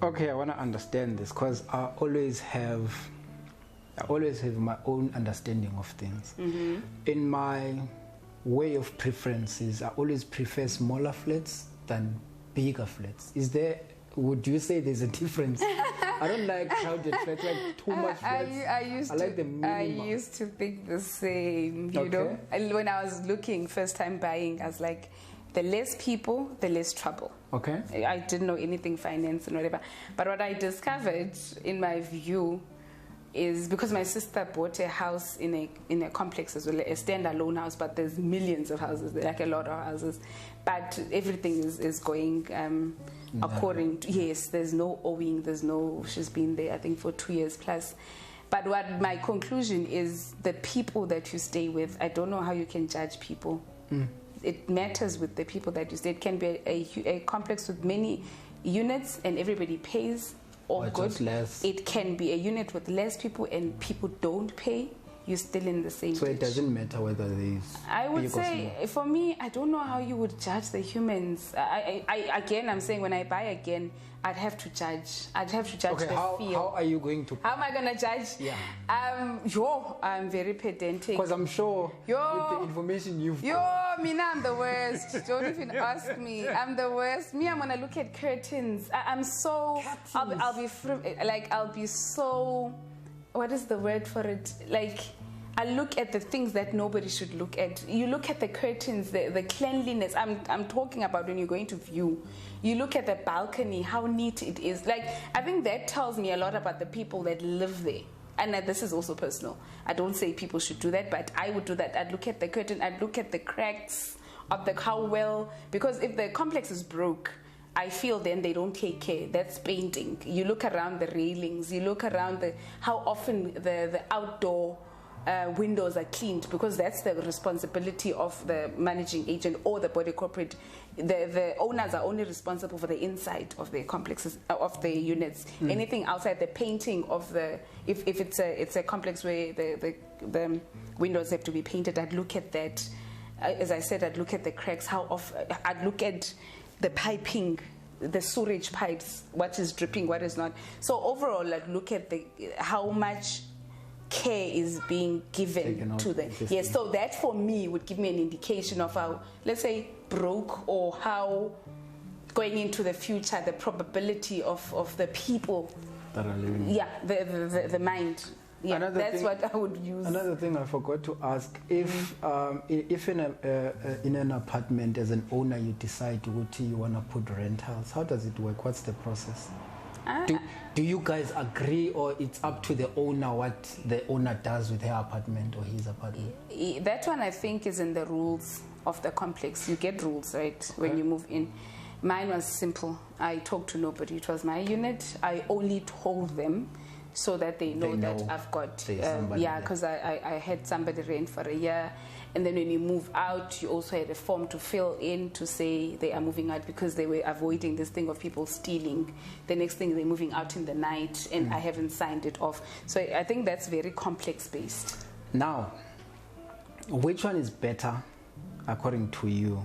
Okay, I want to understand this because I always have my own understanding of things. In my way of preferences, I always prefer smaller flats than bigger flats. Would you say there's a difference? I don't like crowded flats, like too much flats. I like the minimum. I used to think the same, you know. And when I was looking first time buying, I was like, the less people, the less trouble. Okay. I didn't know anything finance and whatever. But what I discovered, in my view, is because my sister bought a house in a complex as well, a standalone house, but there's millions of houses, like a lot of houses, but everything is going according to, yes, there's no owing, she's been there I think for 2 years plus. But what my conclusion is, the people that you stay with, I don't know how you can judge people. It matters with the people that you stay. It can be a complex with many units and everybody pays, or good. It can be a unit with less people and people don't pay. You're still in the same. So it doesn't matter whether there's. I would say, for me, I don't know how you would judge the humans. Again, I'm saying when I buy again, I'd have to judge. I'd have to judge the feel. How are you going to? How am I gonna judge? Yeah. I'm very pedantic. Because I'm sure with the information you've got. I'm the worst. Don't even ask me. I'm the worst. I'm gonna look at curtains. I'm so. I'll be so. What is the word for it? Like, I look at the things that nobody should look at. You look at the curtains, the cleanliness. I'm talking about when you're going to view. You look at the balcony, how neat it is. Like, I think that tells me a lot about the people that live there. And this is also personal. I don't say people should do that, but I would do that. I'd look at the curtain, I'd look at the cracks of how well, because if the complex is broke, I feel then they don't take care. That's painting. You look around the railings, you look around how often the outdoor windows are cleaned, because that's the responsibility of the managing agent or the body corporate. The owners are only responsible for the inside of the complexes, of the units. Anything outside, the painting of if it's a complex where the windows have to be painted, I'd look at that. As I said, I'd look at the cracks, how often, I'd look at the piping, the sewage pipes, what is dripping, what is not. So overall, I'd look at how much care is being given to them. Yes, so that for me would give me an indication of how, let's say, broke, or how going into the future, the probability of the people that are living. Yeah, the mind. Yeah, that's what I would use. Another thing I forgot to ask, if in an apartment as an owner you decide you want to put rentals, how does it work? What's the process? Do you guys agree, or it's up to the owner what the owner does with her apartment or his apartment? That one I think is in the rules of the complex. You get rules, right, when you move in. Mine was simple. I talked to nobody. It was my unit. I only told them so that they know that I've got, because I had somebody rent for a year. And then when you move out, you also had a form to fill in to say they are moving out, because they were avoiding this thing of people stealing. The next thing, they're moving out in the night, and I haven't signed it off. So I think that's very complex based. Now, which one is better according to you?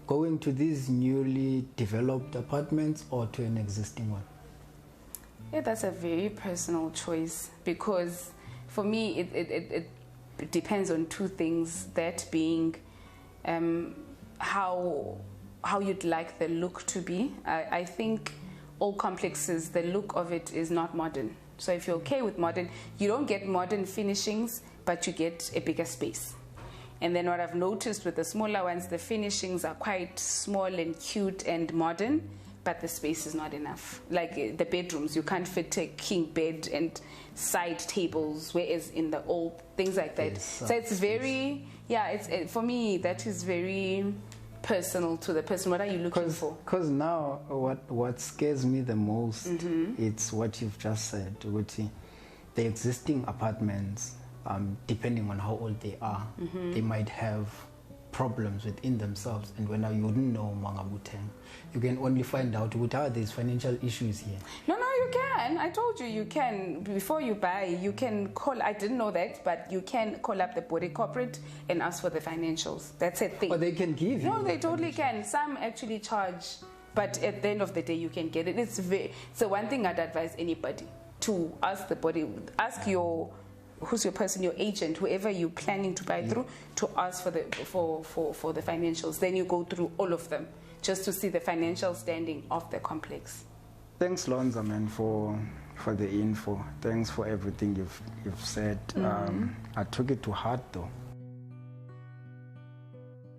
Going to these newly developed apartments or to an existing one? Yeah, that's a very personal choice, because for me it depends on two things. That being how you'd like the look to be. I think all complexes, the look of it is not modern. So if you're okay with modern, you don't get modern finishings, but you get a bigger space. And then what I've noticed with the smaller ones, the finishings are quite small and cute and modern, but the space is not enough. Like the bedrooms, you can't fit a king bed and side tables, whereas in the old, things like that. So it's very, for me, that is very personal to the person. What are you looking for? Because now, what scares me the most, it's what you've just said, Uguti. The existing apartments, depending on how old they are, they might have problems within themselves, and when you wouldn't know Mangabuteng, you can only find out without these financial issues here. No, you can. I told you can. Before you buy, you can call. I didn't know that, but you can call up the body corporate and ask for the financials. That's a thing. But they can give you. No, they totally can. Some actually charge But at the end of the day, you can get it. So one thing I'd advise anybody to ask the body, ask who's your person, your agent, whoever you're planning to buy through, to ask for the financials. Then you go through all of them just to see the financial standing of the complex. Thanks, Lonza, man, for the info. Thanks for everything you've said. I took it to heart, though.